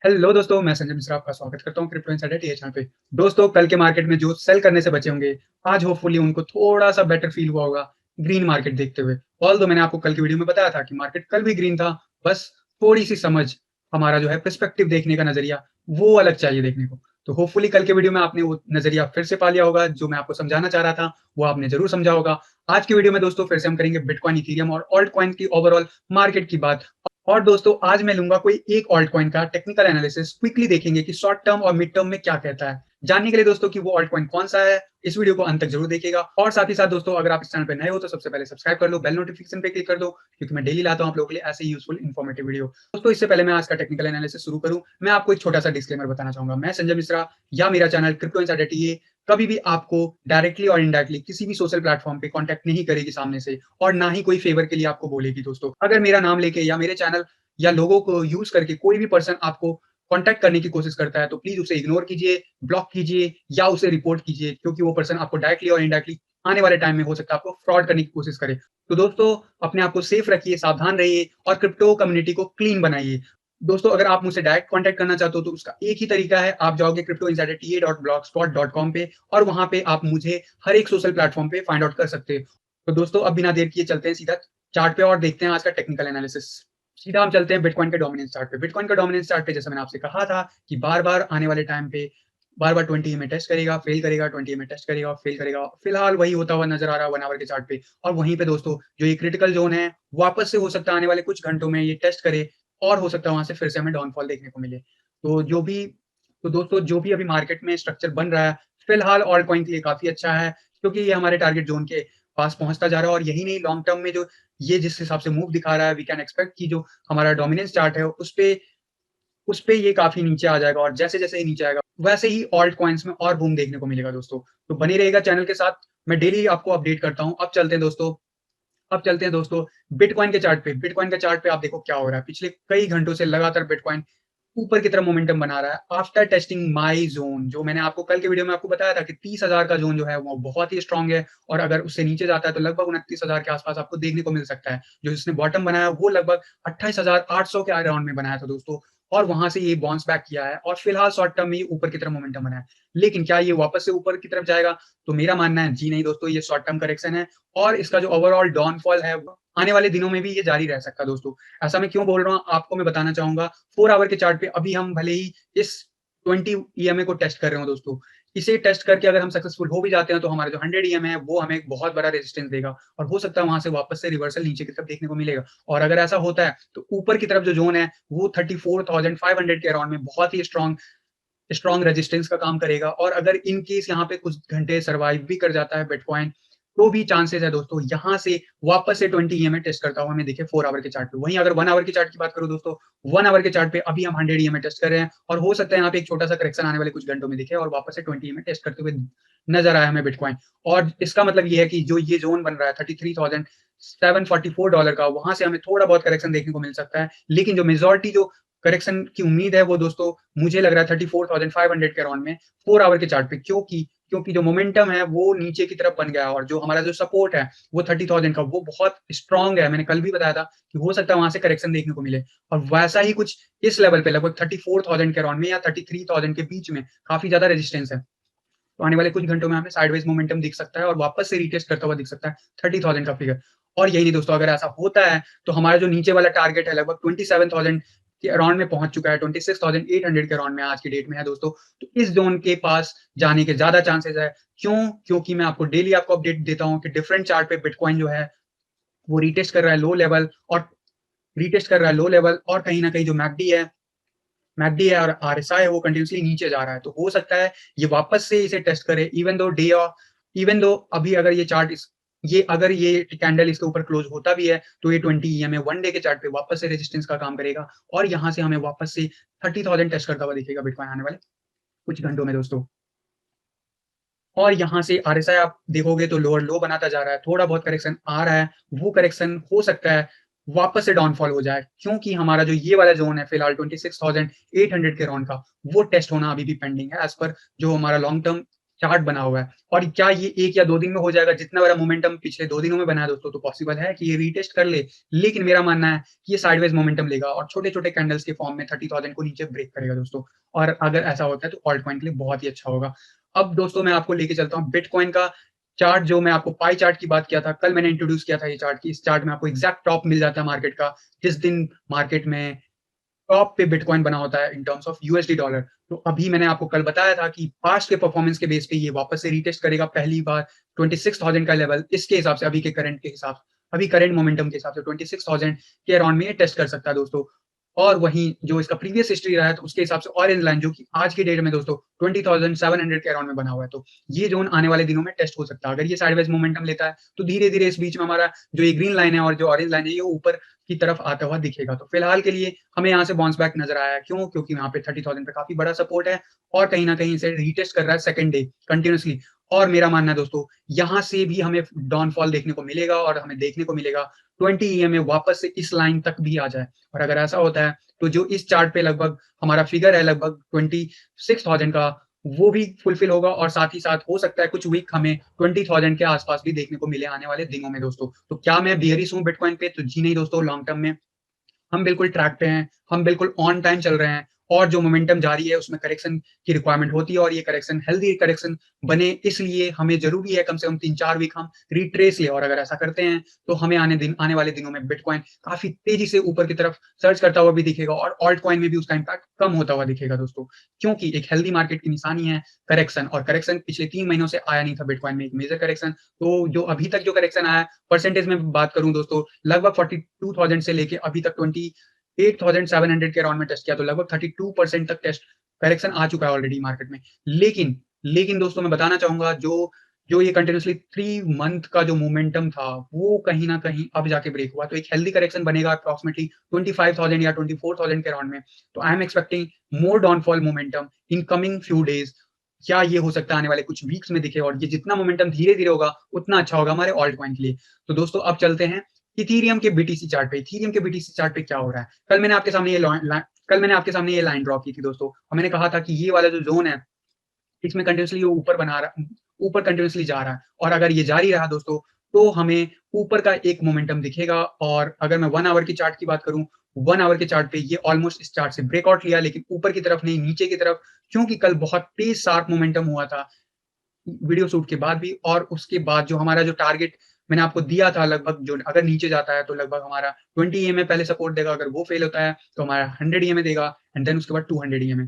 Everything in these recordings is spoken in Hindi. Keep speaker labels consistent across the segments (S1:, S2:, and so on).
S1: हेलो दोस्तों, मैं संजय मिश्रा आपका स्वागत करता हूँ क्रिप्टो इनसाइडर टीए चैनल पे। दोस्तों, कल के मार्केट में जो सेल करने से बचे होंगे, आज होपफुली उनको थोड़ा-सा बेटर फील हुआ होगा ग्रीन मार्केट देखते हुए। ऑल्दो मैंने आपको कल की वीडियो में बताया था कि मार्केट कल भी ग्रीन था, बस थोड़ी-सी समझ, हमारा जो है पर्सपेक्टिव देखने का नज़रिया, वो अलग चाहिए देखने को। तो होपफुली कल के वीडियो में आपने वो नज़रिया फिर से पा लिया होगा, जो मैं आपको समझाना चाह रहा था, वो आपने ज़रूर समझा होगा। आज की वीडियो में दोस्तों फिर से हम करेंगे बिटकॉइन, इथेरियम और ऑल्ट कॉइन की ओवरऑल मार्केट की बात। और दोस्तों आज मैं लूँगा कोई एक ऑल्ट कॉइन का टेक्निकल एनालिसिस, क्विकली देखेंगे कि शॉर्ट टर्म और मिड टर्म में क्या कहता है। जानने के लिए दोस्तों कि वो ऑल्ट कॉइन कौन-सा है, इस वीडियो को अंत तक ज़रूर देखिएगा। और साथ ही साथ दोस्तों, अगर आप इस चैनल पे नए हो तो सबसे पहले सब्सक्राइब कर लो, बेल नोटिफिकेशन पे क्लिक कर दो, क्योंकि मैं डेली लाता हूँ आप लोगों के लिए ऐसे ही यूज़फुल इन्फॉर्मेटिव वीडियो। दोस्तों इससे पहले मैं आज का टेक्निकल एनालिसिस शुरू करूँ, मैं आपको एक छोटा-सा डिस्क्लेमर बताना चाहूँगा। मैं संजय मिश्रा या मेरा चैनल क्रिप्टो इनसाइडर टीए कभी भी आपको डायरेक्टली और इनडायरेक्टली किसी भी सोशल प्लेटफॉर्म पे कॉन्टैक्ट नहीं करेगी सामने से, और ना ही कोई फेवर के लिए आपको बोलेगी दोस्तों। अगर मेरा नाम लेके या मेरे चैनल या लोगों को यूज़ करके कोई भी पर्सन आपको कॉन्टैक्ट करने की कोशिश करता है, तो प्लीज़ उसे इग्नोर कीजिए, ब्लॉक कीजिए या उसे रिपोर्ट कीजिए, क्योंकि वो पर्सन आपको डायरेक्टली और इनडायरेक्टली आने वाले टाइम में हो सकता है आपको फ्रॉड करने की कोशिश करे। तो दोस्तों, अपने आप को सेफ रखिए, सावधान रहिए और क्रिप्टो कम्युनिटी को क्लीन बनाइए। दोस्तों, अगर आप मुझसे डायरेक्ट कॉन्टैक्ट करना चाहते हो तो उसका एक ही तरीका है, आप जाओगे cryptoinsiderta.blogspot.com पे और वहाँ पे आप मुझे हर एक सोशल प्लेटफॉर्म पे फाइंड आउट कर सकते हो। तो दोस्तों, अब बिना देर किए चलते हैं सीधा चार्ट पे और देखते हैं आज का टेक्निकल एनालिसिस। सीधा हम चलते हैं बिटकॉइन के डोमिनेंस चार्ट पे। बिटकॉइन का डोमिनेंस चार्ट पे जैसे मैंने आपसे कहा था कि बार-बार आने वाले टाइम पे बार-बार 20 में टेस्ट करेगा, फेल करेगा, 20 में टेस्ट करेगा, फेल करेगा। फिलहाल वही होता हुआ नज़र आ रहा है 1 आवर के चार्ट पे। और वहीं पे दोस्तों, जो ये क्रिटिकल ज़ोन है, वापस से हो सकता है आने वाले कुछ घंटों में ये टेस्ट करे और हो सकता है वहाँ से फिर से हमें डाउनफॉल देखने को मिले। तो दोस्तों, जो भी अभी मार्केट में स्ट्रक्चर बन रहा है, फिलहाल ऑल्ट कॉइन के लिए काफ़ी अच्छा है, क्योंकि ये हमारे टारगेट ज़ोन के पास पहुँचता जा रहा है। और यही नहीं, लॉन्ग टर्म में जो ये जिस हिसाब से मूव दिखा रहा है, वी कैन एक्सपेक्ट कि जो हमारा डोमिनेंस चार्ट है, उसपे ये काफ़ी नीचे आ जाएगा, और जैसे-जैसे ये नीचे आएगा, वैसे ही ऑल्ट कॉइन्स में और बूम देखने को मिलेगा दोस्तों। तो बने रहिएगा चैनल के साथ, मैं डेली आपको अपडेट करता हूँ। अब चलते हैं दोस्तों बिटकॉइन के चार्ट पे। बिटकॉइन के चार्ट पे आप देखो क्या हो रहा है। पिछले कई घंटों से लगातार बिटकॉइन ऊपर की तरफ मोमेंटम बना रहा है आफ्टर टेस्टिंग माई ज़ोन, जो मैंने आपको कल के वीडियो में आपको बताया था कि 30,000 का ज़ोन जो है वो बहुत ही स्ट्रॉन्ग है, और अगर उससे नीचे जाता है तो लगभग 29,000 के आस-पास आपको देखने को मिल सकता है। जो इसने बॉटम बनाया वो लगभग 28,800 के अराउंड में बनाया था दोस्तों, और वहाँ से ये बाउंस बैक किया है और फिलहाल शॉर्ट टर्म में ये ऊपर की तरफ मोमेंटम बना है। लेकिन क्या ये वापस से ऊपर की तरफ जाएगा? तो मेरा मानना है जी नहीं दोस्तों, ये शॉर्ट टर्म करेक्शन है, और इसका जो ओवरऑल डाउनफॉल है, आने वाले दिनों में भी ये जारी रह सकता है दोस्तों। ऐसा मैं क्यों बोल रहा हूँ, आपको मैं बताना चाहूँगा। 4 आवर के चार्ट पे अभी हम भले ही इस 20 ईएमए को टेस्ट कर रहे हो दोस्तों, इसे टेस्ट करके अगर हम सक्सेसफुल हो भी जाते हैं तो हमारा जो 100 ईएमए है वो हमें एक बहुत बड़ा रेजिस्टेंस देगा, और हो सकता है वहाँ से वापस से रिवर्सल नीचे की तरफ देखने को मिलेगा। और अगर ऐसा होता है तो ऊपर की तरफ जो ज़ोन है वो 34,500 के अराउंड में बहुत ही स्ट्रॉन्ग स्ट्रॉन्ग रेजिस्टेंस का काम करेगा। और अगर इन केस यहाँ पे कुछ घंटे सर्वाइव भी कर जाता है बिटकॉइन, तो भी चांसेस है दोस्तों यहाँ से वापस से 20 ईएमए टेस्ट करता हुआ हमें दिखे 4 आवर के चार्ट पे। वहीं अगर 1 आवर के चार्ट की बात करूँ दोस्तों, 1 आवर के चार्ट पे अभी हम 100 ईएमए टेस्ट कर रहे हैं, और हो सकता है यहाँ पे एक छोटा-सा करेक्शन आने वाले कुछ घंटों में दिखे और वापस से 20 ईएमए टेस्ट करते हुए नज़र आया हमें बिटकॉइन। और इसका मतलब ये है कि जो ये ज़ोन बन रहा है $33,744 का, वहाँ से हमें थोड़ा बहुत करेक्शन देखने को मिल सकता है। लेकिन जो मेजॉरिटी जो करेक्शन की उम्मीद है वो दोस्तों, मुझे लग रहा है 34,500 के अराउंड में 4 आवर के चार्ट पे, क्योंकि जो मोमेंटम है वो नीचे की तरफ बन गया है, और जो हमारा जो सपोर्ट है वो 30,000 का, वो बहुत स्ट्रॉन्ग है। मैंने कल भी बताया था कि हो सकता है वहाँ से करेक्शन देखने को मिले, और वैसा ही कुछ इस लेवल पे लगभग 34,000 के अराउंड में या 33,000 के बीच में काफ़ी ज़्यादा रेजिस्टेंस है। तो आने वाले कुछ घंटों में हमें साइडवेज मोमेंटम दिख सकता है और वापस से रीटेस्ट करता हुआ दिख सकता है 30,000 का फिगर। और यही नहीं दोस्तों, अगर ऐसा होता है तो हमारा जो नीचे वाला टारगेट है लगभग 27,000 के अराउंड में पहुँच चुका है, 26,800 के अराउंड में आज की डेट में है दोस्तों। तो इस ज़ोन के पास जाने के ज़्यादा चांसेज़ है। क्यों? क्योंकि मैं आपको डेली आपको अपडेट देता हूँ कि डिफरेंट चार्ट पे बिटकॉइन जो है वो रीटेस्ट कर रहा है लो लेवल, और कहीं न कहीं जो मैकडी है और आरएसआई है वो कंटिन्यूअसली नीचे जा रहा है। तो हो सकता है ये वापस से इसे टेस्ट करे, इवन दो अभी अगर ये कैंडल इसके ऊपर क्लोज होता भी है, तो ये 20 ईएमए 1 डे के चार्ट पे वापस से रेजिस्टेंस का काम करेगा, और यहाँ से हमें वापस से 30,000 टेस्ट करता हुआ दिखेगा बिटकॉइन आने वाले कुछ घंटों में दोस्तों। और यहाँ से आरएसआई आप देखोगे तो लोअर लो बनाता जा रहा है, थोड़ा बहुत करेक्शन आ रहा है, वो करेक्शन हो सकता है वापस से डाउनफॉल हो जाए, क्योंकि हमारा जो ये वाला ज़ोन है फिलहाल 26,800 के अराउंड का, वो टेस्ट होना अभी भी पेंडिंग है, एज़ पर जो हमारा लॉन्ग टर्म चार्ट बना हुआ है। और क्या ये 1 या 2 दिन में हो जाएगा? जितना बड़ा मोमेंटम पिछले 2 दिनों में बना है दोस्तों, तो पॉसिबल है कि ये रीटेस्ट कर ले। लेकिन मेरा मानना है कि ये साइडवेज मोमेंटम लेगा और छोटे-छोटे कैंडल्स के फॉर्म में 30,000 को नीचे ब्रेक करेगा दोस्तों। और अगर ऐसा होता है तो ऑल्ट कॉइन के लिए बहुत ही अच्छा होगा। अब दोस्तों मैं आपको लेके चलता हूँ बिटकॉइन का चार्ट, जो मैं आपको पाई चार्ट की बात किया था, कल मैंने इंट्रोड्यूस किया था ये चार्ट, कि इस चार्ट में आपको एग्ज़ैक्ट टॉप मिल जाता है मार्केट का, जिस दिन मार्केट में टॉप पे बिटकॉइन बना होता है in terms of USD dollar. तो अभी मैंने आपको कल बताया था कि पास्ट के परफॉर्मेंस के बेस पे ये वापस से रीटेस्ट करेगा पहली बार 26,000 का लेवल। इसके हिसाब से अभी के करंट के हिसाब से, अभी करंट मोमेंटम के हिसाब से 26,000 के अराउंड में ये टेस्ट कर सकता है दोस्तों। और वहीं जो इसका प्रीवियस हिस्ट्री रहा है, तो उसके हिसाब से ऑरेंज लाइन, जो कि आज की डेट में दोस्तों 20,700 के अराउंड में बना हुआ है, तो ये ज़ोन आने वाले दिनों में टेस्ट हो सकता है। अगर ये साइडवेज मोमेंटम लेता है, तो धीरे-धीरे इस बीच में हमारा जो ये ग्रीन लाइन है और जो ऑरेंज लाइन है, ये ऊपर की तरफ आता हुआ दिखेगा। तो फिलहाल के लिए हमें यहाँ से बाउंस बैक नज़र आया है। क्यों? क्योंकि यहाँ पे 30,000 पे काफ़ी बड़ा सपोर्ट है और कहीं न कहीं इसे रीटेस्ट कर रहा है सेकंड डे कंटीन्यूअसली। और मेरा मानना है दोस्तों, यहाँ से भी हमें डाउनफॉल देखने को मिलेगा और हमें देखने को मिलेगा 20 ईएमए वापस से इस लाइन तक भी आ जाए। और अगर ऐसा होता है, तो जो इस चार्ट पे लगभग हमारा फिगर है लगभग 26,000 का, वो भी फुलफिल होगा और साथ ही साथ हो सकता है कुछ वीक हमें 20,000 के आस-पास भी देखने को मिले आने वाले दिनों में दोस्तों। तो क्या मैं बियरिश हूँ बिटकॉइन पे? तो जी नहीं दोस्तों, लॉन्ग टर्म में हम बिल्कुल ट्रैक पे हैं, हम बिल्कुल ऑन टाइम चल रहे हैं और जो मोमेंटम जारी है उसमें करेक्शन की रिक्वायरमेंट होती है और ये करेक्शन हेल्दी करेक्शन बने, इसलिए हमें ज़रूरी है कम से कम 3-4 वीक हम रिट्रेस लें। और अगर ऐसा करते हैं, तो हमें आने वाले दिनों में बिटकॉइन काफ़ी तेज़ी से ऊपर की तरफ सर्ज करता हुआ भी दिखेगा और ऑल्ट कॉइन में भी उसका इम्पैक्ट कम होता हुआ दिखेगा दोस्तों। क्योंकि एक हेल्दी मार्केट की निशानी है करेक्शन, और करेक्शन पिछले 3 महीनों से आया नहीं था बिटकॉइन में, एक मेजर करेक्शन। तो जो अभी तक जो करेक्शन आया है, परसेंटेज में बात करूँ दोस्तों, लगभग 42,000 से लेके अभी तक 28,700 के अराउंड में टेस्ट किया, तो लगभग 32% तक टेस्ट करेक्शन आ चुका है ऑलरेडी मार्केट में। लेकिन दोस्तों मैं बताना चाहूँगा, जो जो ये कंटीन्यूअसली 3 मंथ का जो मोमेंटम था, वो कहीं न कहीं अब जाके ब्रेक हुआ। तो एक हेल्दी करेक्शन बनेगा अप्रॉक्सिमेटली 25,000 या 24,000 के अराउंड में। तो I am expecting more downfall momentum in coming few days. क्या ये हो सकता है आने वाले कुछ वीक्स में दिखे, और ये जितना मोमेंटम धीरे-धीरे होगा, उतना अच्छा होगा हमारे ऑल्ट कॉइन के लिए। तो दोस्तों अब चलते हैं इथेरियम के बीटीसी चार्ट पे। इथेरियम के बीटीसी चार्ट पे क्या हो रहा है? कल मैंने आपके सामने ये लाइन ड्रॉ की थी दोस्तों, और मैंने कहा था कि ये वाला जो ज़ोन है, इसमें कंटीन्यूअसली ये ऊपर कंटीन्यूअसली जा रहा है, और अगर ये जारी रहा दोस्तों, तो हमें ऊपर का एक मोमेंटम दिखेगा। और अगर मैं 1 आवर की चार्ट की बात करूँ, 1 आवर के चार्ट पे ये ऑलमोस्ट इस चार्ट से ब्रेकआउट लिया, लेकिन ऊपर की तरफ नहीं, नीचे की तरफ, क्योंकि कल बहुत तेज़ शार्प मोमेंटम हुआ था वीडियो शूट के बाद भी। और उसके बाद जो हमारा जो टारगेट मैंने आपको दिया था, लगभग जो अगर नीचे जाता है तो लगभग हमारा 20 ईएमए पहले सपोर्ट देगा, अगर वो फेल होता है तो हमारा 100 ईएमए देगा, एंड देन उसके बाद 200 ईएमए।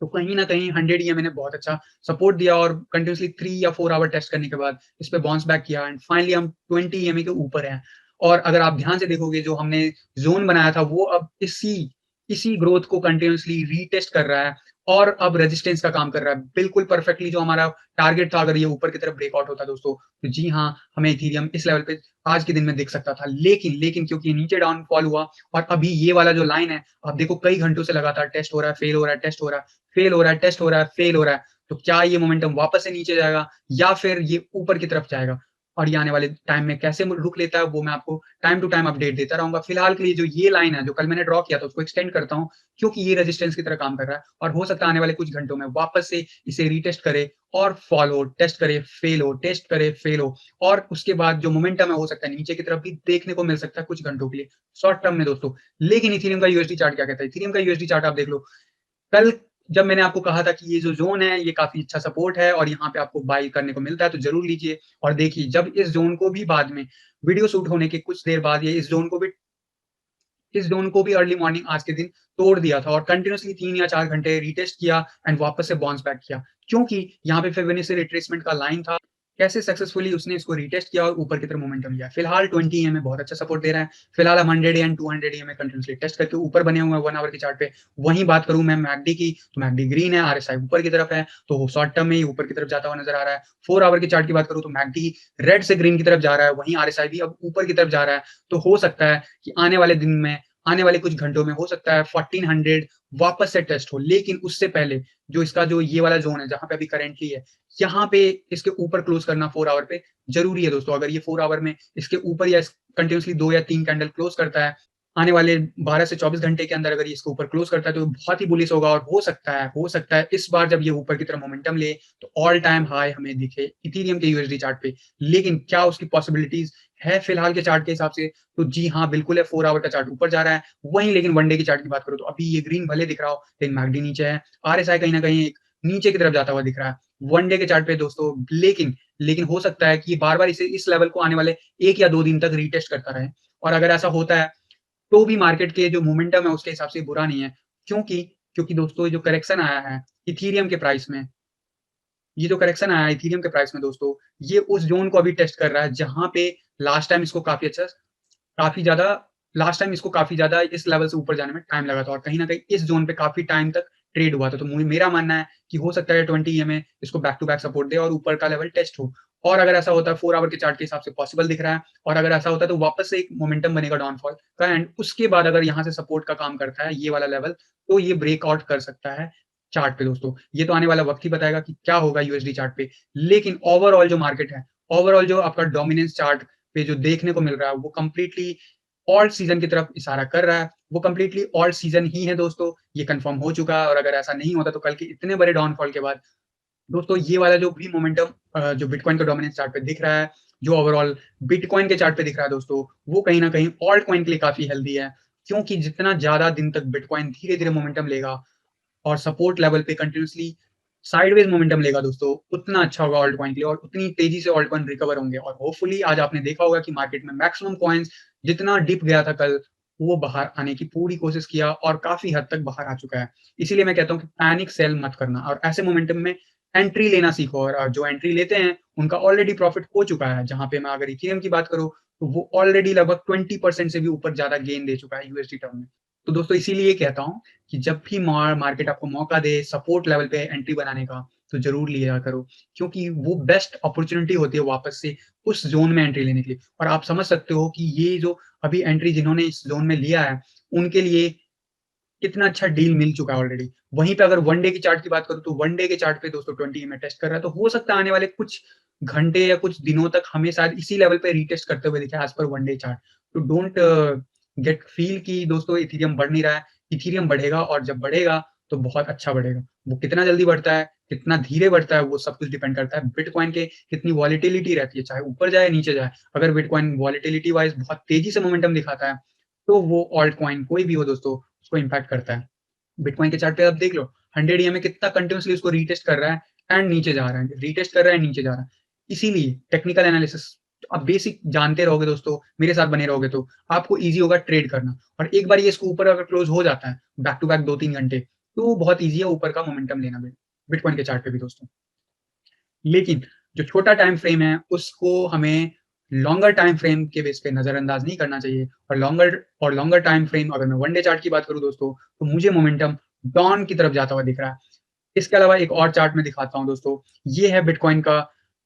S1: तो कहीं न कहीं 100 ईएमए ने बहुत अच्छा सपोर्ट दिया, और कंटीन्यूअसली 3 या 4 आवर टेस्ट करने के बाद इस पे बाउंस बैक किया, एंड फाइनली हम 20 ईएमए के ऊपर हैं। और अगर आप ध्यान से देखोगे, जो हमने ज़ोन बनाया था, वो अब इसी इसी ग्रोथ को कंटीन्यूअसली रीटेस्ट कर रहा है और अब रेजिस्टेंस का काम कर रहा है। बिल्कुल परफेक्टली जो हमारा टारगेट था, अगर ये ऊपर की तरफ ब्रेकआउट होता दोस्तों, तो जी हाँ, हमें इथेरियम इस लेवल पे आज के दिन में दिख सकता था। लेकिन क्योंकि ये नीचे डाउनफॉल हुआ, और अभी ये वाला जो लाइन है, आप देखो कई घंटों से लगातार टेस्ट हो रहा है, फेल हो रहा है, टेस्ट हो रहा है, फेल हो रहा है, टेस्ट हो रहा है, फेल हो रहा है। तो क्या ये मोमेंटम वापस से नीचे जाएगा, या फिर ये ऊपर की तरफ जाएगा? और ये आने वाले टाइम में कैसे रुख लेता है, वो मैं आपको टाइम टू टाइम अपडेट देता रहूँगा। फिलहाल के लिए जो ये लाइन है, जो कल मैंने ड्रॉ किया था, उसको एक्सटेंड करता हूँ, क्योंकि ये रेजिस्टेंस की तरह काम कर रहा है, और हो सकता है आने वाले कुछ घंटों में वापस से इसे रीटेस्ट करे और फॉल हो, टेस्ट करे, फेल हो, टेस्ट करे, फेल हो, और उसके बाद जो मोमेंटम है, हो सकता है नीचे की तरफ भी देखने को मिल सकता है कुछ घंटों के लिए, शॉर्ट टर्म में दोस्तों। लेकिन इथेरियम का यूएसडी चार्ट क्या कहता है? इथेरियम का यूएसडी चार्ट आप देख लो। कल जब मैंने आपको कहा था कि ये जो ज़ोन है, ये काफ़ी अच्छा सपोर्ट है और यहाँ पे आपको बाय करने को मिलता है, तो ज़रूर लीजिए। और देखिए, जब इस ज़ोन को भी बाद में वीडियो शूट होने के कुछ देर बाद, ये इस ज़ोन को भी अर्ली मॉर्निंग आज के दिन तोड़ दिया था, और कंटीन्यूअसली 3 या 4 घंटे रीटेस्ट किया एंड वापस से बाउंस बैक किया। क्योंकि यहाँ पे फिबोनाची रिट्रेसमेंट का लाइन था, कैसे सक्सेसफुली उसने इसको रीटेस्ट किया और ऊपर की तरफ मोमेंटम लिया। फिलहाल 20 ईएमए बहुत अच्छा सपोर्ट दे रहा है। फिलहाल हम 100 एंड 200 ईएमए कंटीन्यूअसली टेस्ट करके ऊपर बने हुए हैं 1 आवर के चार्ट पे। वहीं बात करूँ मैं मैकडी की, तो मैकडी ग्रीन है, आरएसआई ऊपर की तरफ है, तो शॉर्ट टर्म में ही ऊपर की तरफ जाता हुआ नज़र आ रहा है। 4 आवर के चार्ट की बात करूँ, तो मैकडी रेड से ग्रीन की तरफ जा रहा है, वहीं आरएसआई भी अब ऊपर की तरफ जा रहा है। तो हो सकता है कि आने वाले कुछ घंटों में हो सकता है 1400 वापस से टेस्ट हो। लेकिन उससे पहले जो इसका जो ये वाला ज़ोन है, जहाँ पे अभी करंटली है, यहाँ पे इसके ऊपर क्लोज़ करना 4 आवर पे ज़रूरी है दोस्तों। अगर ये 4 आवर में इसके ऊपर या कंटीन्यूअसली 2 या 3 कैंडल क्लोज़ करता है, आने वाले 12 से 24 घंटे के अंदर अगर ये इसको ऊपर क्लोज़ करता है तो बहुत ही बुलिश होगा और हो सकता है इस बार जब ये ऊपर की तरफ मोमेंटम ले तो ऑल टाइम हाई हमें दिखे इथेरियम के यूएसडी चार्ट पे। लेकिन क्या उसकी पॉसिबिलिटीज़ है फिलहाल के चार्ट के हिसाब से? तो जी हाँ, बिल्कुल है 4 आवर का चार्ट ऊपर जा रहा है। वहीं लेकिन वन डे की चार्ट की बात करूँ तो अभी ये ग्रीन भले दिख रहा हो लेकिन मैकडी नीचे है। आरएसआई कहीं न कहीं एक नीचे की तरफ जाता हुआ दिख रहा है। वन डे के चार्ट पे दोस्तों लेकिन हो सकता है कि बार-बार इसे इस लेवल को आने वाले 1 या 2 दिन तक रीटेस्ट करता रहे। और अगर ऐसा होता है तो भी मार्केट के जो मोमेंटम है उसके हिसाब से बुरा नहीं है। क्योंकि क्योंकि दोस्तों ये जो करेक्शन आया है इथेरियम के प्राइस में, ये जो करेक्शन आया है इथेरियम के प्राइस में दोस्तों, ये उस ज़ोन को अभी टेस्ट कर रहा है जहाँ पे लास्ट टाइम इसको काफ़ी ज़्यादा लास्ट टाइम इसको काफ़ी ज़्यादा इस लेवल से ऊपर जाने में टाइम लगा था और कहीं न कहीं इस ज़ोन पे काफ़ी टाइम तक ट्रेड हुआ था। तो मेरा मानना है कि हो सकता है 20 ईएमए इसको बैक टू बैक सपोर्ट दे और ऊपर का लेवल टेस्ट हो। और अगर ऐसा होता है 4 आवर के चार्ट के हिसाब से पॉसिबल दिख रहा है और अगर ऐसा होता है तो वापस से एक मोमेंटम बनेगा डाउनफॉल का एंड उसके बाद अगर यहाँ से सपोर्ट का काम करता है ये वाला लेवल, तो ये ब्रेकआउट कर सकता है चार्ट पे दोस्तों। ये तो आने वाला वक़्त ही बताएगा कि क्या होगा यूएसडी चार्ट पे। लेकिन ओवरऑल जो मार्केट है, ओवरऑल जो आपका डोमिनेंस चार्ट पे जो देखने को मिल रहा है वो कंप्लीटली ऑल्ट सीज़न की तरफ इशारा कर रहा है। वो कंप्लीटली ऑल्ट सीज़न ही है दोस्तों, ये कन्फर्म हो चुका है और अगर ऐसा नहीं होता तो कल के इतने बड़े डाउनफॉल के बाद दोस्तों ये वाला जो भी मोमेंटम जो बिटकॉइन का डोमिनेंस चार्ट पे दिख रहा है, जो ओवरऑल बिटकॉइन के चार्ट पे दिख रहा है दोस्तों, वो कहीं न कहीं ऑल्ट कॉइन के लिए काफ़ी हेल्दी है। क्योंकि जितना ज़्यादा दिन तक बिटकॉइन धीरे-धीरे मोमेंटम लेगा और सपोर्ट लेवल पे कंटीन्यूअसली साइडवेज मोमेंटम लेगा दोस्तों, उतना अच्छा होगा ऑल्ट कॉइन के लिए और उतनी तेज़ी से ऑल्ट कॉइन रिकवर होंगे और होपफुली आज आपने देखा होगा कि मार्केट में मैक्सिमम कॉइन्स जितना डिप गया था कल, वो बाहर आने की पूरी कोशिश किया और काफ़ी हद तक बाहर आ चुका है। इसीलिए मैं कहता हूँ कि पैनिक सेल मत करना और ऐसे मोमेंटम में एंट्री लेना सीखो और जो एंट्री लेते हैं, उनका ऑलरेडी प्रॉफिट हो चुका है। जहाँ पे मैं अगर इथेरियम की बात करूँ, तो वो ऑलरेडी लगभग 20% से भी ऊपर ज़्यादा गेन दे चुका है यूएसडी टर्म में। तो दोस्तों इसीलिए कहता हूँ कि जब भी मार्केट आपको मौका दे सपोर्ट लेवल पे एंट्री बनाने का, तो ज़रूर लिया करो। क्योंकि वो बेस्ट अपॉर्च्युनिटी होती है वापस से उस ज़ोन में एंट्री लेने के लिए। और आप समझ सकते हो कि ये जो अभी एंट्री जिन्होंने इस ज़ोन में लिया है, उनके लिए कितना अच्छा डील मिल चुका है ऑलरेडी। वहीं पे अगर वन डे की चार्ट की बात करूँ, तो वन डे के चार्ट पे दोस्तों 20 ईएमए टेस्ट कर रहा है, तो हो सकता है आने वाले कुछ घंटे या कुछ दिनों तक हमें शायद इसी लेवल पे रीटेस्ट करते हुए दिखे as per one day chart. तो डोंट गेट फील कि दोस्तों इथेरियम बढ़ नहीं रहा है। इथेरियम बढ़ेगा और जब बढ़ेगा, तो बहुत अच्छा बढ़ेगा। वो कितना जल्दी बढ़ता है, कितना धीरे बढ़ता है, वो सब कुछ डिपेंड करता है बिटकॉइन के कितनी वॉलेटिलिटी रहती है, चाहे ऊपर जाए, नीचे जाए। अगर बिटकॉइन वॉलेटिलिटी वाइज़ बहुत तेज़ी से मोमेंटम दिखाता है, तो वो ऑल्ट कॉइन कोई भी हो दोस्तों उसको इम्पैक्ट करता है। बिटकॉइन के चार्ट पे आप देख लो 100 ईएमए कितना कंटीन्यूअसली उसको रीटेस्ट कर रहा है एंड नीचे जा रहा है, रीटेस्ट कर रहा है, नीचे जा रहा है। इसीलिए टेक्निकल एनालिसिस आप बेसिक जानते रहोगे दोस्तों, मेरे साथ बने रहोगे तो आपको ईज़ी होगा ट्रेड करना और एक बार ये इसको ऊपर अगर क्लोज़ हो जाता है, बैक टू बैक 2-3 घंटे, तो बहुत ईज़ी है ऊपर का मोमेंटम लेना बिटकॉइन के चार्ट पे भी दोस्तों। लेकिन जो छोटा टाइम फ्रेम है, उसको हमें लॉन्गर टाइम फ्रेम के बेस पे नज़रअंदाज नहीं करना चाहिए और लॉन्गर टाइम फ्रेम अगर मैं वन डे चार्ट की बात करूँ दोस्तों, तो मुझे मोमेंटम डाउन की तरफ जाता हुआ दिख रहा है। इसके अलावा एक और चार्ट मैं दिखाता हूँ दोस्तों, ये है बिटकॉइन का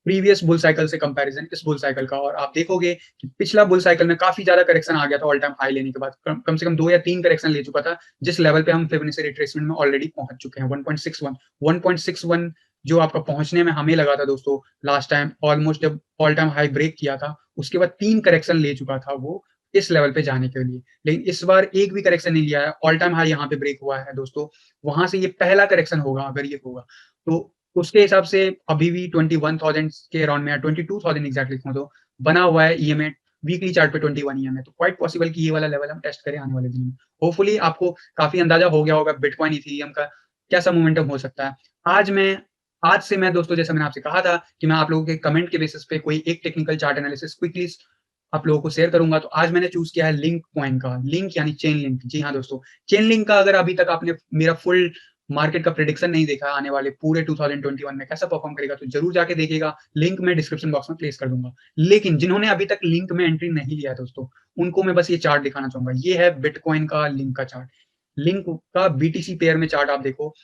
S1: प्रीवियस बुल साइकिल से कंपैरिज़न इस बुल साइकिल का और आप देखोगे कि पिछला बुल साइकिल में काफ़ी ज़्यादा करेक्शन आ गया था ऑल टाइम हाई लेने के बाद। कम से कम 2 या 3 करेक्शन ले चुका था, जिस लेवल पे हम फिबोनाची रिट्रेसमेंट में ऑलरेडी पहुँच चुके हैं 1.61 1.61 जो आपका पहुँचने में हमें लगा था दोस्तों लास्ट टाइम ऑलमोस्ट जब ऑल टाइम हाई ब्रेक किया था, उसके बाद 3 करेक्शन ले चुका था वो इस लेवल पे जाने के लिए। लेकिन इस बार एक भी करेक्शन नहीं लिया है, ऑल टाइम हाई यहाँ पे ब्रेक हुआ है दोस्तों, वहाँ से ये पहला करेक्शन होगा अगर ये होगा। तो उसके हिसाब से अभी भी 21,000 के अराउंड में या 22,000 एग्ज़ैक्टली कहूँ तो बना हुआ है ईएमए वीकली चार्ट पे 21 ईएमए तो क्वाइट पॉसिबल कि ये वाला लेवल हम टेस्ट करें आने वाले दिनों में। होपफुली आपको काफ़ी अंदाज़ा हो गया होगा बिटकॉइन, इथेरियम का कैसा मोमेंटम हो सकता है। आज मैं आज से मैं दोस्तों जैसा मैंने आपसे कहा था कि मैं आप लोगों के कमेंट के बेसिस पे कोई एक टेक्निकल चार्ट एनालिसिस क्विकली आप लोगों को शेयर करूँगा। तो आज मैंने चूज़ किया है लिंक कॉइन का, लिंक यानी चेन लिंक। जी हाँ दोस्तों, चेन लिंक का अगर अभी तक आपने मेरा फुल मार्केट का प्रेडिक्शन नहीं देखा आने वाले पूरे 2021 में कैसा परफॉर्म करेगा तो ज़रूर जाके देखिएगा, लिंक मैं डिस्क्रिप्शन बॉक्स में प्लेस कर दूँगा। लेकिन जिन्होंने अभी तक लिंक में एंट्री नहीं लिया है दोस्तों, उनको मैं बस ये चार्ट दिखाना चाहूँगा। ये है बिटकॉइन का लिंक का चार्ट। लिंक का बीटीसी पेयर में चार्ट आप देखो,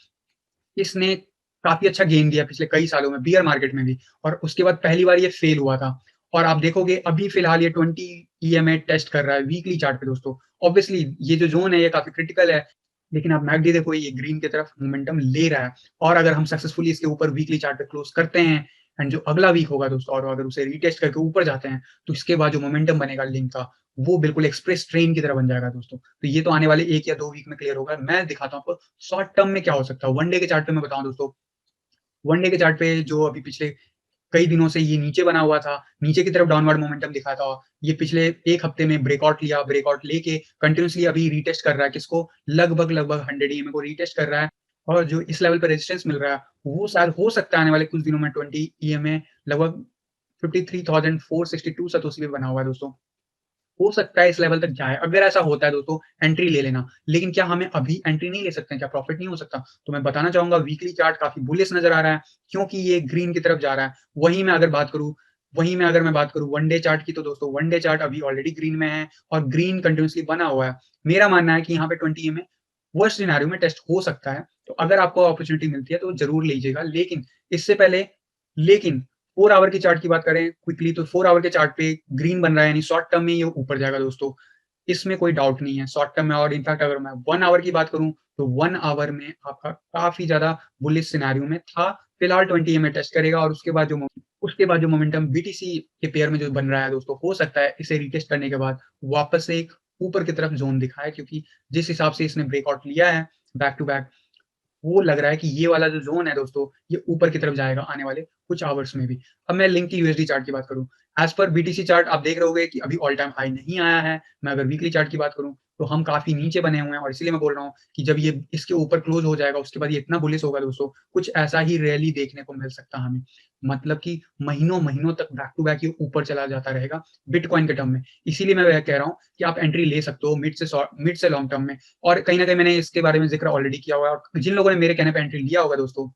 S1: इसने काफ़ी अच्छा गेन दिया पिछले कई सालों में, बियर मार्केट में भी और उसके बाद पहली बार ये फेल हुआ था और आप देखोगे अभी फिलहाल ये 20 ईएमए टेस्ट कर रहा है वीकली चार्ट पे दोस्तों। ऑब्वियसली ये जो ज़ोन है ये काफ़ी क्रिटिकल है, लेकिन आप मैकडी देखो ये ग्रीन की तरफ मोमेंटम ले रहा है और अगर हम सक्सेसफुली इसके ऊपर वीकली चार्ट पे क्लोज़ करते हैं एंड जो अगला वीक होगा दोस्तों और अगर उसे रीटेस्ट करके ऊपर जाते हैं, तो इसके बाद जो मोमेंटम बनेगा लिंक का, वो बिल्कुल एक्सप्रेस ट्रेन की तरह बन जाएगा दोस्तों। तो ये तो आने वाले 1 या 2 वीक में क्लियर होगा। मैं दिखाता हूँ आपको शॉर्ट टर्म में क्या हो सकता है। वन डे के चार्ट पे मैं बताऊँ दोस्तों, वन डे के चार्ट पे जो अभी पिछले कई दिनों से ये नीचे बना हुआ था, नीचे की तरफ डाउनवर्ड मोमेंटम दिखा था। ये पिछले 1 हफ्ते में ब्रेकआउट लिया, ब्रेकआउट लेके कंटीन्यूअसली अभी रीटेस्ट कर रहा है किसको? लगभग-लगभग 100 ईएमए को रीटेस्ट कर रहा है और जो इस लेवल पे रेजिस्टेंस मिल रहा है, वो शायद हो सकता है आने वाले कुछ दिनों में 20 ईएमए लगभग 53,462 सतोशी पे बना हुआ है दोस्तों। हो सकता है इस लेवल तक जाए। अगर ऐसा होता है दोस्तों, एंट्री ले लेना। लेकिन क्या हमें अभी एंट्री नहीं ले सकते हैं? क्या प्रॉफिट नहीं हो सकता? तो मैं बताना चाहूँगा वीकली चार्ट काफ़ी बुलिश नज़र आ रहा है, क्योंकि ये ग्रीन की तरफ जा रहा है। वहीं मैं बात करूँ वन डे चार्ट की, तो दोस्तों वन डे चार्ट अभी ऑलरेडी ग्रीन में है और ग्रीन कंटीन्यूअसली बना हुआ है। मेरा मानना है कि यहाँ पे 20 ईएमए वर्स्ट सिनेरियो में टेस्ट हो सकता है। तो अगर आपको अपॉर्च्युनिटी मिलती है तो ज़रूर लीजिएगा। इससे पहले लेकिन 4 आवर की चार्ट की बात करें क्विकली, तो 4 आवर के चार्ट पे ग्रीन बन रहा है, यानी शॉर्ट टर्म में ये ऊपर जाएगा दोस्तों। इसमें कोई डाउट नहीं है शॉर्ट टर्म में। और इनफैक्ट अगर मैं 1 आवर की बात करूँ, तो 1 आवर में आपका काफ़ी ज़्यादा बुलिश सिनेरियो में था। फिलहाल 20 ईएमए टेस्ट करेगा और उसके बाद जो मोमेंटम बीटीसी के पेयर में जो बन रहा है दोस्तों, हो सकता है इसे रीटेस्ट करने के बाद वापस से एक ऊपर की तरफ ज़ोन दिखाए, क्योंकि जिस हिसाब से इसने ब्रेकआउट लिया है बैक टू बैक, वो लग रहा है कि ये वाला जो ज़ोन है दोस्तों, ये ऊपर की तरफ जाएगा आने वाले कुछ आवर्स में भी। अब मैं लिंक की यूएसडी चार्ट की बात करूँ, एज़ पर बीटीसी चार्ट आप देख रहे होंगे कि अभी ऑल टाइम हाई नहीं आया है। मैं अगर वीकली चार्ट की बात करूँ, तो हम काफ़ी नीचे बने हुए हैं और इसीलिए मैं बोल रहा हूँ कि जब ये इसके ऊपर क्लोज़ हो जाएगा, उसके बाद ये इतना बुलिश होगा दोस्तों, कुछ ऐसा ही रेयरली देखने को मिल सकता है हमें। मतलब कि महीनों-महीनों तक बैक टू बैक ये ऊपर चला जाता रहेगा बिटकॉइन के टर्म में। इसीलिए मैं वह कह रहा हूँ कि आप एंट्री ले सकते हो मिड से लॉन्ग टर्म में। और कहीं न कहीं मैंने इसके बारे में ज़िक्र ऑलरेडी किया हुआ है और जिन लोगों ने मेरे कहने पे एंट्री लिया होगा दोस्तों,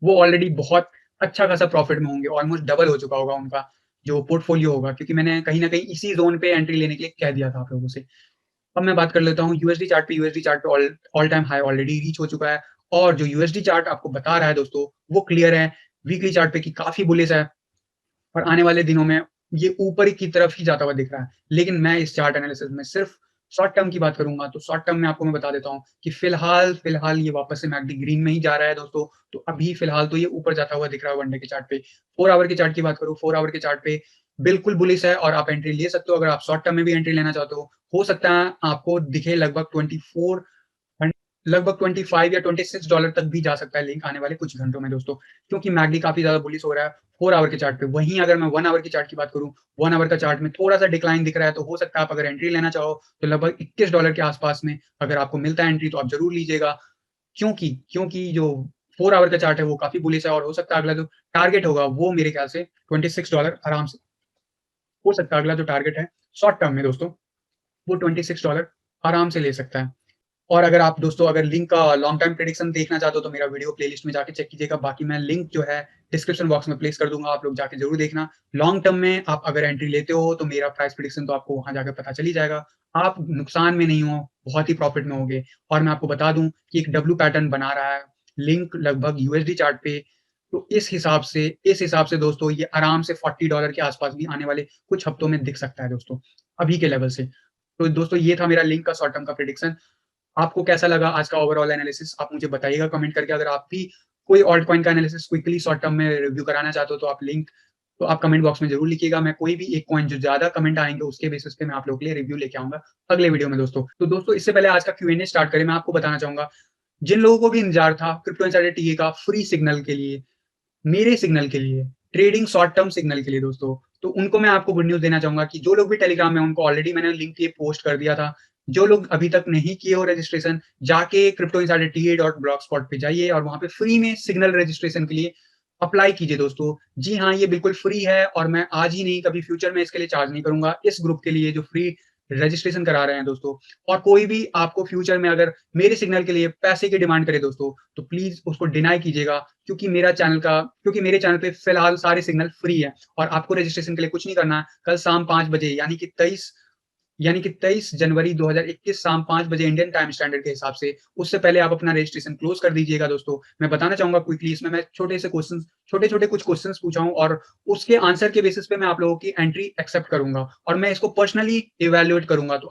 S1: वो ऑलरेडी बहुत अच्छा खासा प्रॉफिट में होंगे, ऑलमोस्ट डबल हो चुका होगा उनका जो पोर्टफोलियो होगा, क्योंकि मैंने कहीं न कहीं इसी ज़ोन पे एंट्री लेने के लिए कह दिया था आप लोगों से। अब मैं बात कर लेता हूँ यूएसडी चार्ट पे all time high already reach हो चुका है और जो यूएसडी चार्ट आपको बता रहा है दोस्तों, वो क्लियर है वीकली चार्ट पे कि काफ़ी बुलिश है। और आने वाले दिनों में ये ऊपर की तरफ ही जाता हुआ दिख रहा है। लेकिन मैं इस चार्ट एनालिसिस में सिर्फ़ शॉर्ट टर्म की बात करूँगा, तो शॉर्ट टर्म में आपको मैं बता देता हूँ कि फ़िलहाल ये वापस से मैकडी ग्रीन में ही जा रहा है दोस्तों। तो अभी फ़िलहाल तो ये ऊपर जाता हुआ दिख रहा है वन डे के चार्ट पे। 4 आवर की चार्ट की बात करूँ, 4 आवर के चार्ट पे बिल्कुल बुलिश है और आप एंट्री ले सकते हो अगर आप शॉर्ट टर्म में भी एंट्री लेना चाहते हो। हो सकता है आपको दिखे हन लगभग 25 या $26 तक भी जा सकता है लिंक आने वाले कुछ घंटों में दोस्तों, क्योंकि मैकडी काफ़ी ज़्यादा बुलिश हो रहा है 4 आवर के चार्ट पे। वहीं अगर मैं 1 आवर की चार्ट की बात करूँ, 1 आवर का चार्ट में थोड़ा-सा डिक्लाइन दिख रहा है, तो हो सकता है आप अगर एंट्री लेना चाहो, तो लगभग $21 के आस-पास में अगर आपको मिलता है एंट्री, तो आप ज़रूर लीजिएगा। क्योंकि जो 4 आवर का चार्ट है, वो काफ़ी बुलिश है और हो सकता है अगला जो टारगेट होगा, वो मेरे ख्याल से $26 आराम से हो सकता है। अगला जो टारगेट है शॉर्ट टर्म में दोस्तों, वो $26 आराम से ले सकता है। और अगर आप दोस्तों अगर लिंक का लॉन्ग टर्म प्रेडिक्शन देखना चाहते हो, तो मेरा वीडियो प्लेलिस्ट में जाके चेक कीजिएगा। बाकी मैं लिंक जो है डिस्क्रिप्शन बॉक्स में प्लेस कर दूँगा, आप लोग जाके ज़रूर देखना। लॉन्ग टर्म में आप अगर एंट्री लेते हो, तो मेरा प्राइस प्रेडिक्शन तो आपको वहाँ जाके पता चल ही जाएगा। आप नुकसान में नहीं हो, बहुत ही प्रॉफ़िट में होगे। और मैं आपको बता दूँ कि एक डब्ल्यू पैटर्न बना रहा है, लिंक लगभग यूएसडी चार्ट पे। तो इस हिसाब से दोस्तों ये आराम से $40 के आस-पास भी आने वाले कुछ हफ्तों में दिख सकता है दोस्तों, अभी के लेवल से। तो दोस्तों ये था मेरा लिंक का शॉर्ट टर्म का प्रेडिक्शन। आपको कैसा लगा आज का ओवरऑल एनालिसिस? आप मुझे बताइएगा कमेंट करके। अगर आप भी कोई ऑल्ट कॉइन का एनालिसिस क्विकली शॉर्ट टर्म में रिव्यू कराना चाहते हो, तो आप कमेंट बॉक्स में ज़रूर लिखिएगा। मैं कोई भी एक कॉइन जो ज़्यादा कमेंट आएँगे, उसके बेसिस पे मैं आप लोगों के लिए रिव्यू लेके आऊँगा अगले वीडियो में दोस्तों। तो दोस्तों इससे पहले आज का क्यूएनए स्टार्ट करें, मैं आपको बताना चाहूँगा, जिन लोगों को भी इंतज़ार था क्रिप्टो इनसाइडर टीए का फ्री सिग्नल के लिए, मेरे सिग्नल के लिए, ट्रेडिंग शॉर्ट टर्म सिग्नल के लिए दोस्तों, तो उनको मैं आपको गुड न्यूज़ देना चाहूँगा कि जो लोग भी टेलीग्राम में, उनको ऑलरेडी मैंने लिंक ये पोस्ट कर दिया था। जो लोग अभी तक नहीं किए हो रजिस्ट्रेशन, जाके cryptoinsiderta.blogspot पे जाइए और वहाँ पे फ्री में सिग्नल रजिस्ट्रेशन के लिए अप्लाई कीजिए दोस्तों। जी हाँ, ये बिल्कुल फ्री है और मैं आज ही नहीं, कभी फ्यूचर में इसके लिए चार्ज नहीं करूँगा, इस ग्रुप के लिए जो फ्री रजिस्ट्रेशन करा रहे हैं दोस्तों। और कोई भी आपको फ्यूचर में अगर मेरे सिग्नल के लिए पैसे की डिमांड करे दोस्तों, तो प्लीज़ उसको डिनाई कीजिएगा, क्योंकि मेरे चैनल पे फिलहाल सारे सिग्नल फ्री है और आपको रजिस्ट्रेशन के लिए कुछ नहीं करना है। कल शाम 5 बजे यानी कि 23 जनवरी 2021 शाम 5 बजे इंडियन टाइम स्टैंडर्ड के हिसाब से, उससे पहले आप अपना रजिस्ट्रेशन क्लोज़ कर दीजिएगा दोस्तों। मैं बताना चाहूँगा क्विकली, इसमें मैं छोटे-छोटे कुछ क्वेश्चन्स पूछा हूँ और उसके आंसर के बेसिस पे मैं आप लोगों की एंट्री एक्सेप्ट करूँगा और मैं इसको पर्सनली इवैल्यूएट करूँगा। तो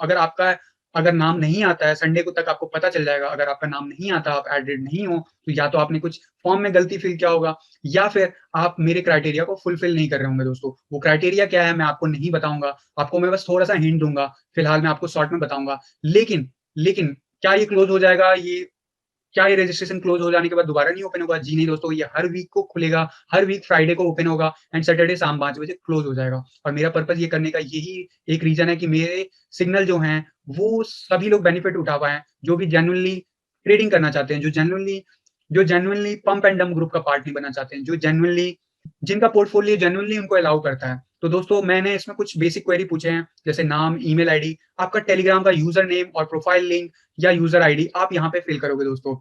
S1: अगर नाम नहीं आता है, संडे को तक आपको पता चल जाएगा, अगर आपका नाम नहीं आता, आप एडेड नहीं हो, तो या तो आपने कुछ फॉर्म में गलती फिल किया होगा या फिर आप मेरे क्राइटेरिया को फुलफिल नहीं कर रहे होंगे दोस्तों। वो क्राइटेरिया क्या है मैं आपको नहीं बताऊँगा, आपको मैं बस थोड़ा-सा हिंट दूँगा, फिलहाल मैं आपको शॉर्ट में बताऊँगा। लेकिन लेकिन क्या ये क्लोज़ हो जाएगा? क्या ये रजिस्ट्रेशन क्लोज़ हो जाने के बाद दोबारा नहीं ओपन होगा? जी नहीं दोस्तों, ये हर वीक को खुलेगा, हर वीक फ्राइडे को ओपन होगा एंड सैटरडे शाम 5 बजे क्लोज़ हो जाएगा। और मेरा पर्पज़ ये करने का यही एक रीज़न है कि मेरे सिग्नल जो हैं, वो सभी लोग बेनिफिट उठा पाएँ, जो भी जेन्युइनली ट्रेडिंग करना चाहते हैं, जो genuinely pump and dump group का पार्ट नहीं बनना चाहते हैं, जो जेन्युइनली जिनका पोर्टफोलियो जेन्युइनली उनको अलाउ करता है। तो दोस्तों मैंने इसमें कुछ बेसिक क्वेरी पूछे हैं, जैसे नाम, ईमेल आईडी, आपका टेलीग्राम का यूज़र नेम और प्रोफाइल लिंक या यूज़र आईडी आप यहाँ पे फिल करोगे दोस्तों।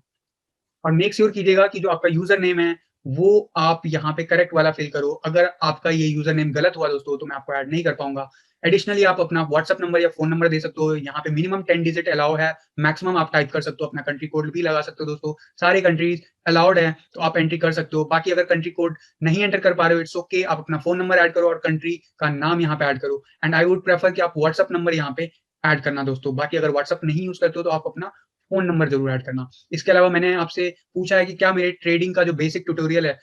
S1: और मेक श्योर कीजिएगा कि जो आपका यूज़र नेम है, वो आप यहाँ पे करेक्ट वाला फ़िल करो। अगर आपका ये यूज़र नेम गलत हुआ दोस्तों, तो मैं आपको ऐड नहीं कर पाऊँगा। एडिशनली आप अपना व्हाट्सएप नंबर या फ़ोन नंबर दे सकते हो। यहाँ पे मिनिमम 10 डिजिट अलाउ है, मैक्सिमम आप टाइप कर सकते हो, अपना कंट्री कोड भी लगा सकते हो दोस्तों। सारे कंट्रीज़ अलाउड है, तो आप एंट्री कर सकते हो। बाकी अगर कंट्री कोड नहीं एंटर कर पा रहे हो, इट्स ओके, आप अपना फ़ोन नंबर ऐड करो और कंट्री का नाम यहाँ पे ऐड करो। एंड आई वुड प्रेफर कि आप व्हाट्सएप नंबर यहाँ पे ऐड करना दोस्तों। बाकी अगर व्हाट्सएप नहीं यूज़ करते हो, तो आप अपना फ़ोन नंबर ज़रूर ऐड करना। इसके अलावा मैंने आपसे पूछा है कि क्या मेरे ट्रेडिंग का जो बेसिक ट्यूटोरियल है,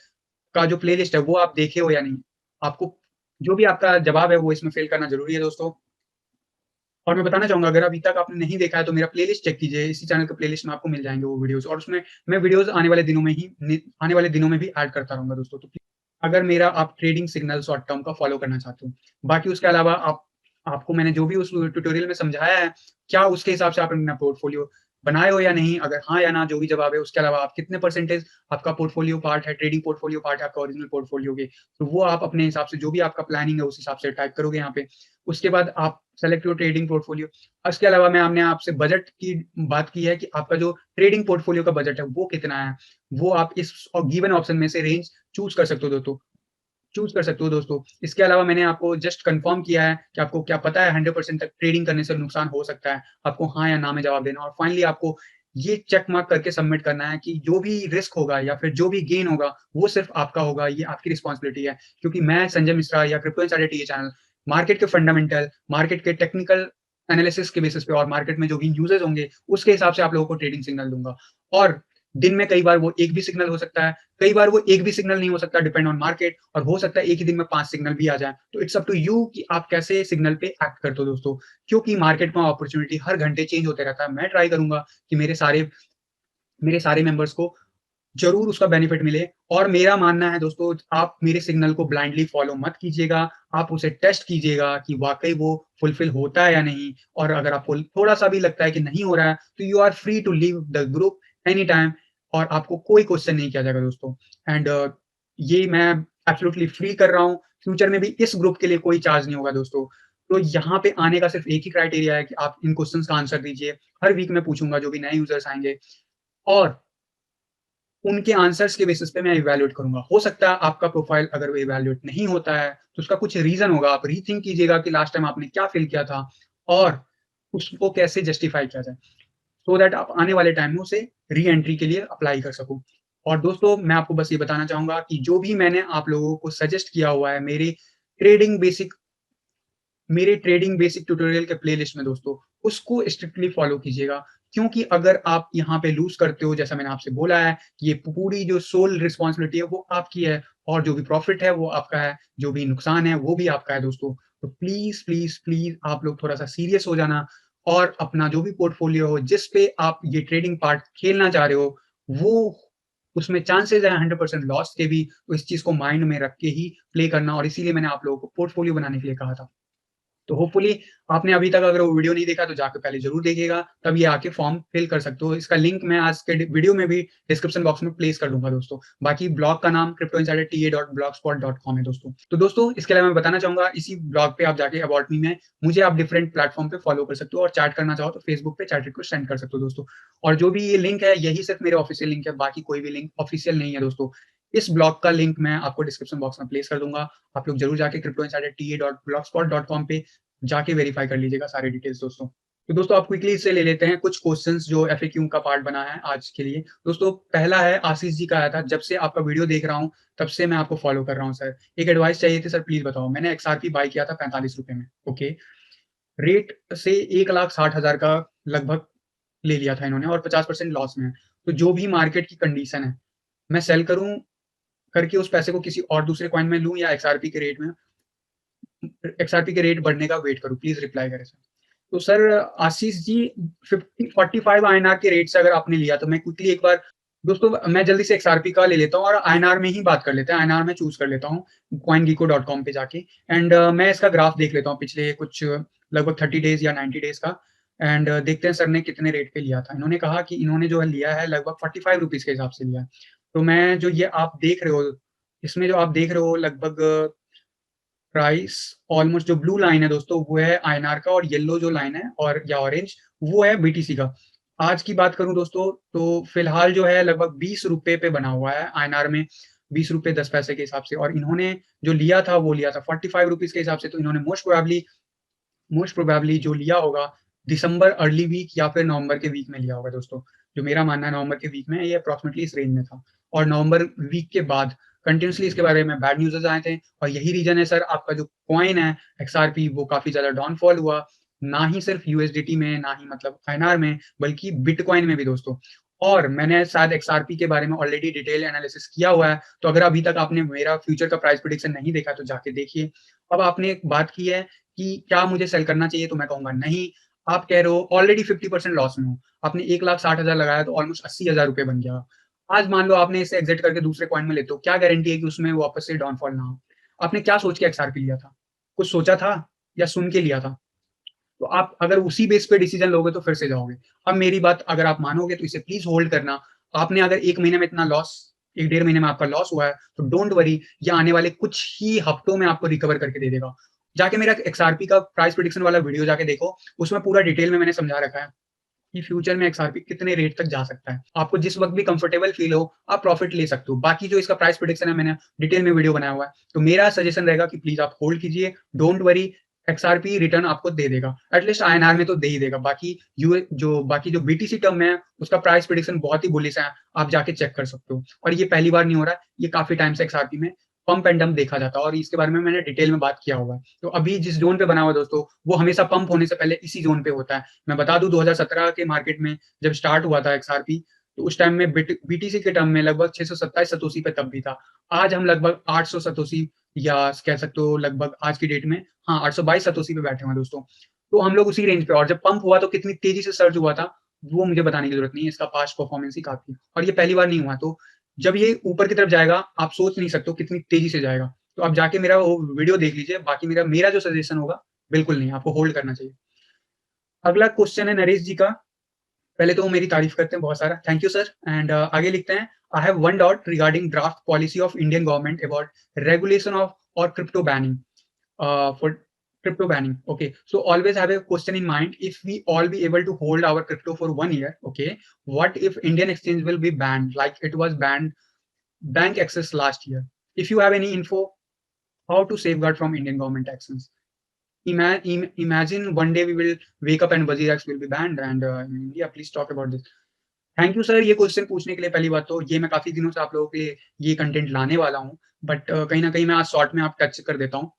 S1: का जो प्लेलिस्ट है, वो आप देखे हो या नहीं? आपको जो भी आपका जवाब है, वो इसमें फ़िल करना ज़रूरी है दोस्तों। और मैं बताना चाहूँगा अगर अभी तक आपने नहीं देखा है, तो मेरा प्लेलिस्ट चेक कीजिए। इसी चैनल के प्लेलिस्ट में आपको मिल जाएँगे वो वीडियोज़ और उसमें मैं वीडियोज़ आने वाले दिनों में भी ऐड करता रहूँगा दोस्तों। तो अगर मेरा आप ट्रेडिंग सिग्नल शॉर्ट टर्म का फ़ॉलो करना चाहते हो। बाकी उसके अलावा आपको मैंने जो भी उस ट्यूटोरियल में समझाया है, क्या उसके हिसाब से आपने अपना पोर्टफ़ोलियो बनाए हो या नहीं? अगर हाँ या ना जो भी जवाब है, उसके अलावा आप कितने परसेंटेज आपका पोर्टफ़ोलियो पार्ट है, ट्रेडिंग पोर्टफ़ोलियो पार्ट है आपका ओरिजिनल पोर्टफ़ोलियो के, तो वो आप अपने हिसाब से जो भी आपका प्लानिंग है, उस हिसाब से टाइप करोगे यहाँ पे। उसके बाद आप सेलेक्ट योर ट्रेडिंग पोर्टफ़ोलियो। उसके अलावा मैंने आपसे बजट की बात की है कि आपका जो ट्रेडिंग पोर्टफ़ोलियो का बजट है, वो कितना है? वो आप इस गिवन ऑप्शन में से रेंज चूज़ कर सकते हो दोस्तों। इसके अलावा मैंने आपको जस्ट कन्फर्म किया है कि आपको क्या पता है 100% तक ट्रेडिंग करने से नुकसान हो सकता है। आपको हाँ या ना में जवाब देना और फाइनली आपको ये चेक मार्क करके सबमिट करना है कि जो भी रिस्क होगा या फिर जो भी गेन होगा, वो सिर्फ़ आपका होगा, ये आपकी रिस्पॉन्सिबिलिटी है। क्योंकि मैं संजय मिश्रा या क्रिप्टो इनसाइडर ये चैनल मार्केट के फंडामेंटल, मार्केट के टेक्निकल एनालिसिस के बेसिस पे और मार्केट में जो भी न्यूज़ेज़ होंगे, उसके हिसाब से आप लोगों को ट्रेडिंग सिग्नल दूँगा। और दिन में कई बार वो एक भी सिग्नल हो सकता है, कई बार वो एक भी सिग्नल नहीं हो सकता डिपेंड ऑन मार्केट और हो सकता है एक ही दिन में 5 सिग्नल भी आ जाएँ। तो इट्स अप टू यू कि आप कैसे सिग्नल पे एक्ट करते हो दोस्तों। क्योंकि मार्केट में अपॉर्च्युनिटी हर घंटे चेंज होते रहता है। मैं ट्राई करूँगा कि मेरे सारे मेंबर्स को ज़रूर उसका बेनिफिट मिले और मेरा मानना है दोस्तों आप मेरे सिग्नल को ब्लाइंडली फॉलो मत कीजिएगा। आप उसे टेस्ट कीजिएगा कि वाक़ई वो फुलफिल होता है या नहीं और अगर आपको थोड़ा-सा भी लगता है कि नहीं हो रहा है, तो you are free to leave the group any time और आपको कोई क्वेश्चन नहीं किया जाएगा दोस्तों। एंड ये मैं एब्सोल्यूटली फ्री कर रहा हूँ। फ्यूचर में भी इस ग्रुप के लिए कोई चार्ज नहीं होगा दोस्तों। तो यहाँ पे आने का सिर्फ़ एक ही क्राइटेरिया है कि आप इन क्वेश्चन्स का आंसर दीजिए। हर वीक मैं पूछूँगा जो भी नए यूज़र्स आएँगे और उनके आंसर्स के बेसिस पे मैं इवैल्यूएट करूँगा। हो सकता है आपका प्रोफाइल अगर वो इवैल्यूएट नहीं होता है, तो उसका कुछ रीज़न होगा। आप रीथिंक कीजिएगा कि लास्ट टाइम आपने क्या फ़ील किया था और उसको कैसे जस्टिफ़ाई किया जाए, सो दैट आप आने वाले टाइम में उसे री-एंट्री के लिए अप्लाई कर सको। और दोस्तों मैं आपको बस ये बताना चाहूँगा कि जो भी मैंने आप लोगों को सजेस्ट किया हुआ है ट्रेडिंग बेसिक मेरे ट्रेडिंग बेसिक ट्यूटोरियल के प्लेलिस्ट में दोस्तों, उसको स्ट्रिक्टली फ़ॉलो कीजिएगा। क्योंकि अगर आप यहाँ पे लूज़ करते हो, जैसा मैंने आपसे बोला है, ये पूरी जो सोल रिस्पॉन्सिबिलिटी है, वो आपकी है और जो भी प्रॉफ़िट है, वो आपका है, जो भी नुकसान है, वो भी आपका है दोस्तों। तो प्लीज़, प्लीज़, प्लीज़ आप लोग थोड़ा-सा सीरियस हो जाना और अपना जो भी पोर्टफ़ोलियो हो, जिस पे आप ये ट्रेडिंग पार्ट खेलना चाह रहे हो, वो उसमें चांसेज़ हैं 100% लॉस के भी, तो इस चीज़ को माइंड में रख के ही प्ले करना और इसीलिए मैंने आप लोगों को पोर्टफ़ोलियो बनाने के लिए कहा था। तो होपफुली आपने अभी तक अगर वो वीडियो नहीं देखा तो जाके पहले ज़रूर देखिएगा, तब ये आके फॉर्म फिल कर सकते हो। इसका लिंक मैं आज के वीडियो में भी डिस्क्रिप्शन बॉक्स में प्लेस कर दूँगा दोस्तों। बाकी ब्लॉग का नाम cryptoinsiderta.blogspot.com है दोस्तों। तो दोस्तों इसके अलावा मैं बताना चाहूँगा इसी ब्लॉग पे आप जाके अबाउट मी में मुझे आप डिफरेंट प्लेटफ़ॉर्म पे फॉलो कर सकते हो और चैट करना चाहो तो फेसबुक पे चैट रिक्वेस्ट सेंड कर सकते हो दोस्तों। और जो भी ये लिंक है यही सिर्फ़ मेरे ऑफ़िशियल लिंक है, बाकी कोई भी लिंक ऑफ़िशियल नहीं है दोस्तों। इस ब्लॉग का लिंक मैं आपको डिस्क्रिप्शन बॉक्स में प्लेस कर दूँगा। आप लोग ज़रूर जाके cryptoinsiderta.blogspot.com पे जाके वेरीफाई कर लीजिएगा सारे डिटेल्स दोस्तों। तो दोस्तों आप क्विकली इससे ले लेते हैं कुछ क्वेश्चंस जो एफएक्यू का पार्ट बना है आज के लिए। दोस्तों पहला है आशीष जी का आया था, जब से आपका वीडियो देख रहा हूँ, तब से मैं आपको फॉलो कर रहा हूँ सर। एक एडवाइस चाहिए थी सर प्लीज़ बताओ। मैंने एक्सआरपी बाय किया था ₹45 में, ओके। रेट से 1,60,000 का लगभग ले लिया था इन्होंने और 50% लॉस में है। तो जो भी मार्केट की कंडीशन है, मैं सेल करूँ करके उस पैसे को किसी और दूसरे कॉइन में लूँ या एक्सआरपी के रेट बढ़ने का वेट करूँ? प्लीज़ रिप्लाई करें सर। तो सर आशीष जी 50 45 आईएनआर के रेट से अगर आपने लिया तो मैं क्विकली एक बार दोस्तों मैं जल्दी से एक्सआरपी का ले लेता हूँ और आईएनआर में ही बात कर लेते हैं। आईएनआर में चूज़ कर लेता हूँ coingecko.com पे जाके एंड मैं इसका ग्राफ देख लेता हूँ पिछले कुछ लगभग 30 डेज़ या 90 डेज़ का एंड देखते हैं सर ने कितने रेट पे लिया था। इन्होंने कहा कि इन्होंने जो है लिया है लगभग 45 रुपीज़ के हिसाब से लिया है। तो मैं जो ये आप देख रहे हो, इसमें जो आप देख रहे हो लगभग प्राइस ऑलमोस्ट जो ब्लू लाइन है दोस्तों वो है आईएनआर का और येलो जो लाइन है और या ऑरेंज वो है बीटीसी का। आज की बात करूँ दोस्तों तो फिलहाल जो है लगभग ₹20 पे बना हुआ है आईएनआर में ₹20.10 के हिसाब से और इन्होंने जो लिया था वो लिया था 45 रुपीज़ के हिसाब से तो इन्होंने मोस्ट प्रोबेबली जो लिया होगा दिसंबर अर्ली वीक या फिर नवंबर के वीक में लिया होगा दोस्तों। जो मेरा मानना है नवंबर के वीक में ये अप्रॉक्सिमेटली इस रेंज में था और नवंबर वीक के बाद कंटिन्यूअसली इसके बारे में बैड न्यूज़ेज़ आए थे और यही रीज़न है सर आपका जो कॉइन है एक्सआरपी वो काफ़ी ज़्यादा डाउनफॉल हुआ। ना ही सिर्फ यूएसडीटी में, ना ही मतलब आईएनआर में, बल्कि बिटकॉइन में भी दोस्तों। और मैंने शायद एक्सआरपी के बारे में ऑलरेडी डिटेल एनालिसिस किया हुआ है, तो अगर अभी तक आपने मेरा फ्यूचर का प्राइस प्रेडिक्शन नहीं देखा तो जाके देखिए। अब आपने एक बात की है कि क्या मुझे सेल करना चाहिए? तो मैं कहूँगा नहीं। आप कह रहे हो ऑलरेडी 50% लॉस में हूँ। आपने 1,60,000 लगाया तो ऑलमोस्ट ₹80,000 बन गया। आज मान लो आपने इसे एग्ज़िट करके दूसरे कॉइन में लेते हो, क्या गारंटी है कि उसमें वापस से डाउनफॉल ना हो? आपने क्या सोच के एक्सआरपी लिया था? कुछ सोचा था या सुन के लिया था? तो आप अगर उसी बेस पे डिसीज़न लोगे तो फिर से जाओगे। अब मेरी बात अगर आप मानोगे तो इसे प्लीज़ होल्ड करना। आपने अगर 1 महीने में इतना लॉस 1 डेढ़ महीने में आपका लॉस हुआ है, तो डोंट वरी ये आने वाले कुछ ही हफ्तों में आपको रिकवर करके दे देगा। जाके मेरा एक्सआरपी का प्राइस प्रेडिक्शन वाला वीडियो जाके देखो, उसमें पूरा डिटेल में मैंने समझा रखा है कि फ्यूचर में एक्सआरपी कितने रेट तक जा सकता है। आपको जिस वक़्त भी कंफर्टेबल फ़ील हो, आप प्रॉफिट ले सकते हो। बाकी जो इसका प्राइस प्रेडिक्शन है मैंने डिटेल में वीडियो बनाया हुआ है। तो मेरा सजेशन रहेगा कि प्लीज़ आप होल्ड कीजिए, डोंट वरी एक्सआरपी रिटर्न आपको दे देगा। एट लीस्ट आईएनआर में तो दे ही देगा। बाकी जो बीटीसी टर्म में है, उसका प्राइस प्रेडिक्शन बहुत ही बुलिश है। आप जाके चेक कर सकते हो। और ये पहली बार नहीं हो रहा है, ये काफ़ी टाइम से एक्सआरपी में पंप एंड डंप देखा जाता है और इसके बारे में मैंने डिटेल में बात किया हुआ है। तो अभी जिस ज़ोन पे बना हुआ है दोस्तों, वो हमेशा पंप होने से पहले इसी ज़ोन पे होता है। मैं बता दूँ 2017 के मार्केट में जब स्टार्ट हुआ था एक्सआरपी, तो उस टाइम में बीटीसी के टर्म में लगभग 627 सतोशी पे तब भी था। आज हम लगभग 800 सतोशी या कह सकते हो लगभग आज की डेट में हाँ, 822 सतोशी पे बैठे हुए हैं दोस्तों। तो हम लोग उसी रेंज पे और जब पंप हुआ तो कितनी तेज़ी से सर्ज हुआ था, वो मुझे बताने की ज़रूरत नहीं है, इसका पास्ट परफॉर्मेंस ही काफ़ी है और ये पहली बार नहीं हुआ। तो जब ये ऊपर की तरफ जाएगा, आप सोच नहीं सकते हो कितनी तेज़ी से जाएगा। तो आप जाके मेरा वो वीडियो देख लीजिए, बाकी मेरा मेरा जो सजेशन होगा, बिल्कुल नहीं, आपको होल्ड करना चाहिए। अगला क्वेश्चन है नरेश जी का। पहले तो वो मेरी तारीफ करते हैं बहुत सारा, थैंक यू सर एंड आगे लिखते हैं I have one doubt regarding draft policy of Indian government about regulation of और crypto banning for crypto banning. Okay, so always have a question in mind. If we all be able to hold our crypto for 1 year, okay, what if Indian exchange will be banned like it was banned bank access last year? If you have any info, how to safeguard from Indian government actions? Imagine one day we will wake up and WazirX will be banned and in India. Please talk about this. Thank you sir ये क्वेश्चन पूछने के लिए पहली बात तो ये मैं काफ़ी दिनों से आप लोगों के लिए ये कंटेंट लाने वाला हूँ बट कहीं न कहीं मैं आज शॉर्ट में आप टच कर देता हूँ।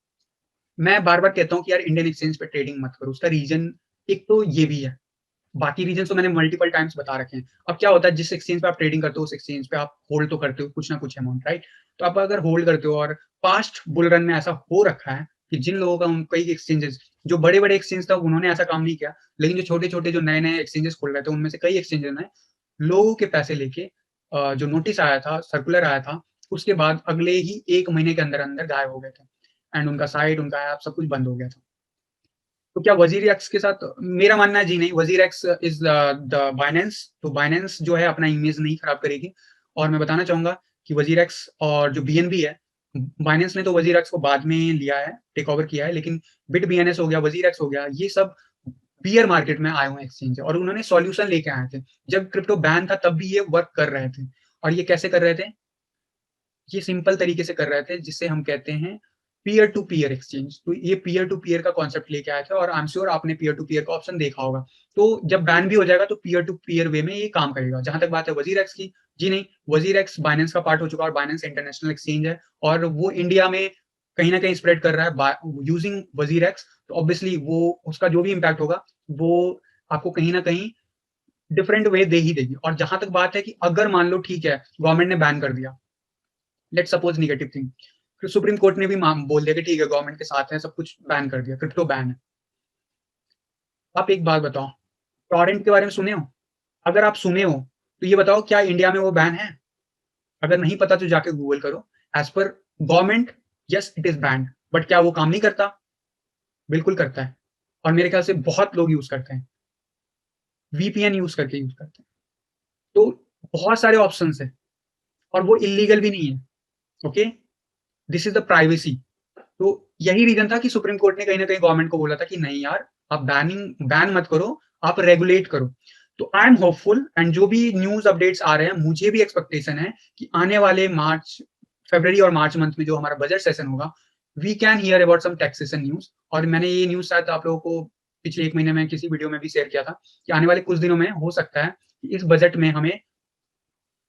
S1: मैं बार-बार कहता हूँ कि यार इंडियन एक्सचेंज पे ट्रेडिंग मत करो। उसका रीज़न एक तो ये भी है। बाकी रीज़न्स तो मैंने मल्टीपल टाइम्स बता रखे हैं। अब क्या होता है जिस एक्सचेंज पे आप ट्रेडिंग करते हो उस एक्सचेंज पे आप होल्ड तो करते हो कुछ ना कुछ अमाउंट राइट? तो आप अगर होल्ड करते हो और पास्ट बुल रन में ऐसा हो रखा है कि जिन लोगों का उन कई एक्सचेंजेस जो बड़े-बड़े एक्सचेंज था उन्होंने ऐसा काम नहीं किया। लेकिन जो छोटे-छोटे जो नए-नए एक्सचेंजेस खुल रहे थे उनमें से कई एक्सचेंजेस ने लोगों के पैसे लेके जो नोटिस आया था, सर्कुलर आया था, उसके बाद अगले ही 1 महीने के अंदर-अंदर गायब हो गए थे एंड उनका साइट, उनका ऐप सब कुछ बंद हो गया था। तो क्या वज़ीर एक्स के साथ मेरा मानना है जी नहीं, वज़ीर एक्स इज़ द बाइनेंस तो बाइनेंस जो है अपना इमेज नहीं खराब करेगी और मैं बताना चाहूँगा कि वज़ीर एक्स और जो बीएनबी है, बाइनेंस ने तो वज़ीर एक्स को बाद में लिया है, टेक ओवर किया है, लेकिन बिट बीएनएस हो गया, वज़ीर एक्स हो गया, ये सब बियर मार्केट में आए हुए हैं एक्सचेंज और उन्होंने सॉल्यूशन लेके आए थे। जब क्रिप्टो बैन था तब भी ये वर्क कर रहे थे और ये कैसे कर रहे थे? ये सिंपल तरीके से कर रहे थे जिसे हम कहते हैं पीयर टू पीयर एक्सचेंज। तो ये पीयर टू पीयर का कॉन्सेप्ट लेके आए थे और आई एम श्योर आपने पीयर टू पीयर का ऑप्शन देखा होगा। तो जब बैन भी हो जाएगा तो पीयर टू पीयर वे में ये काम करेगा। जहाँ तक बात है वज़ीर एक्स की, जी नहीं, वज़ीर एक्स बाइनेंस का पार्ट हो चुका है और बाइनेंस इंटरनेशनल एक्सचेंज है और वो इंडिया में कहीं न कहीं स्प्रेड कर रहा है यूजिंग वज़ीर एक्स। तो ऑब्वियसली वो उसका जो भी इम्पैक्ट होगा वो आपको कहीं न कहीं डिफरेंट वे दे ही देगी। और जहाँ तक बात है कि अगर मान लो ठीक है, गवर्नमेंट ने बैन कर दिया, लेट्स सपोज नेगेटिव थिंग, फिर सुप्रीम कोर्ट ने भी बोल दिया कि ठीक है गवर्नमेंट के साथ है, सब कुछ बैन कर दिया, क्रिप्टो बैन है। आप एक बात बताओ, टॉरेंट के बारे में सुने हो? अगर आप सुने हो, तो ये बताओ क्या इंडिया में वो बैन है? अगर नहीं पता तो जाके गूगल करो। As per government, yes it is banned, but क्या वो काम नहीं करता? बिल्कुल करता है। और मेरे ख्याल से बहुत लोग यूज़ करते हैं। वीपीएन यूज़ करके यूज़ करते हैं। तो बहुत सारे ऑप्शंस हैं और वो इल्लीगल भी नहीं है, okay? This is the privacy. तो यही रीज़न था कि सुप्रीम कोर्ट ने कहीं न कहीं गवर्नमेंट को बोला था कि नहीं यार, आप बैन मत करो, आप रेगुलेट करो। तो आई एम होपफुल एंड जो भी न्यूज़ अपडेट्स आ रहे हैं, मुझे भी एक्सपेक्टेशन है कि आने वाले फरवरी और मार्च मंथ में जो हमारा बजट सेशन होगा, we can hear about some taxation news. और मैंने ये न्यूज़ शायद आप लोगों को पिछले 1 महीने में किसी वीडियो में भी शेयर किया था कि आने वाले कुछ दिनों में हो सकता है कि इस बजट में हमें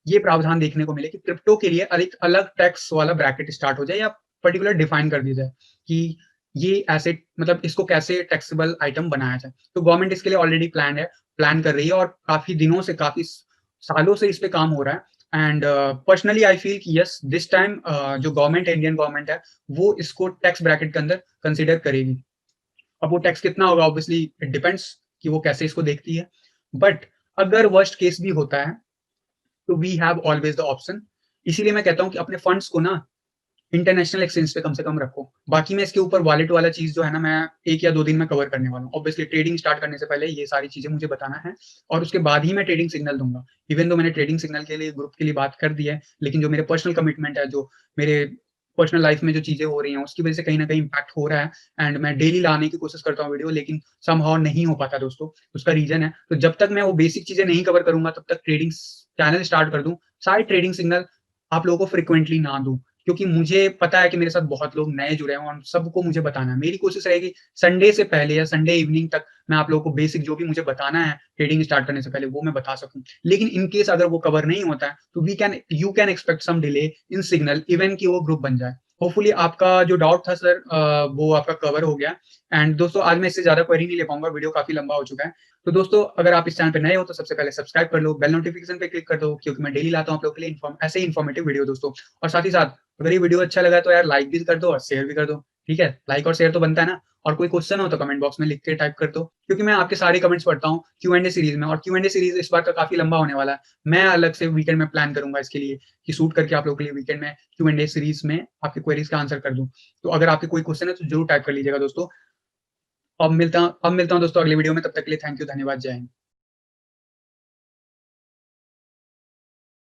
S1: ये प्रावधान देखने को मिले कि क्रिप्टो के लिए एक अलग टैक्स वाला ब्रैकेट स्टार्ट हो जाए या पर्टिकुलर डिफाइन कर दिया जाए कि ये एसेट मतलब इसको कैसे टैक्सेबल आइटम बनाया जाए। तो गवर्नमेंट इसके लिए ऑलरेडी प्लान कर रही है और काफ़ी दिनों से, काफ़ी सालों से इस पे काम हो रहा है। एंड पर्सनली आई फील कि यस दिस टाइम जो गवर्नमेंट है, इंडियन गवर्नमेंट है, वो इसको टैक्स ब्रैकेट के अंदर कंसिडर करेगी। अब वो टैक्स कितना होगा ऑब्वियसली इट डिपेंड्स कि वो कैसे इसको देखती है। बट अगर वर्स्ट केस भी होता है तो we have always the option. इसीलिए मैं कहता हूँ कि अपने फंड्स को ना इंटरनेशनल एक्सचेंज पे कम से कम रखो। बाकी मैं इसके ऊपर वॉलेट वाला चीज़ जो है ना, मैं 1 या 2 दिन में कवर करने वाला हूँ। ऑब्वियसली ट्रेडिंग स्टार्ट करने से पहले ये सारी चीज़ें मुझे बताना है और उसके बाद ही मैं ट्रेडिंग सिग्नल दूँगा। इवन दो मैंने ट्रेडिंग सिग्नल के लिए ग्रुप के लिए बात कर दी है, लेकिन जो मेरे पर्सनल कमिटमेंट है, जो मेरे पर्सनल लाइफ में जो चीज़ें हो रही हैं, उसकी वज़ह से कहीं न कहीं इम्पैक्ट हो रहा है एंड मैं डेली लाने की कोशिश करता हूँ वीडियो, लेकिन समहाउ नहीं हो पाता दोस्तों। उसका रीज़न है, तो जब तक मैं वो बेसिक चीज़ें नहीं कवर करूँगा, तब तक ट्रेडिंग चैनल स्टार्ट कर दूँ, सारे ट्रेडिंग सिग्नल आप लोगों को फ्रीक्वेंटली ना दूँ। क्योंकि मुझे पता है कि मेरे साथ बहुत लोग नए जुड़े हैं और सबको मुझे बताना है। मेरी कोशिश रहेगी संडे से पहले या संडे इवनिंग तक मैं आप लोगों को बेसिक जो भी मुझे बताना है ट्रेडिंग स्टार्ट करने से पहले, वो मैं बता सकूँ। लेकिन इन केस अगर वो कवर नहीं होता है, तो you can expect some delay in signal, even कि वो ग्रुप बन जाए। होपफुली आपका जो डाउट था सर, वो आपका कवर हो गया। एंड दोस्तों आज मैं इससे ज़्यादा क्वेरी नहीं ले पाऊँगा, वीडियो काफ़ी लंबा हो चुका है। तो दोस्तों अगर आप इस चैनल पे नए हो तो सबसे पहले सब्सक्राइब कर लो, बेल नोटिफिकेशन पे क्लिक कर दो, क्योंकि मैं डेली लाता हूँ आप लोगों के लिए ऐसे ही इन्फॉर्मेटिव वीडियो दोस्तों। और साथ ही साथ अगर ये वीडियो अच्छा लगा तो यार लाइक भी कर दो और शेयर भी कर दो, ठीक है? लाइक और शेयर तो बनता है ना? और कोई क्वेश्चन हो तो कमेंट बॉक्स में लिख के टाइप कर दो, क्योंकि मैं आपके सारे कमेंट्स पढ़ता हूँ क्यू&ए सीरीज़ में, और क्यू&ए सीरीज़ इस बार का काफ़ी लंबा होने वाला है। मैं अलग से वीकेंड में प्लान करूँगा इसके लिए कि शूट करके आप लोगों के लिए वीकेंड में क्यू&ए सीरीज़ में आपकी क्वेरीज़ का आंसर कर दूँ। तो अगर आपके कोई क्वेश्चन है तो ज़रूर टाइप कर लीजिएगा दोस्तों। अब मिलता हूँ दोस्तों अगली वीडियो में, तब तक के लिए थैंक यू, धन्यवाद, जय हिंद।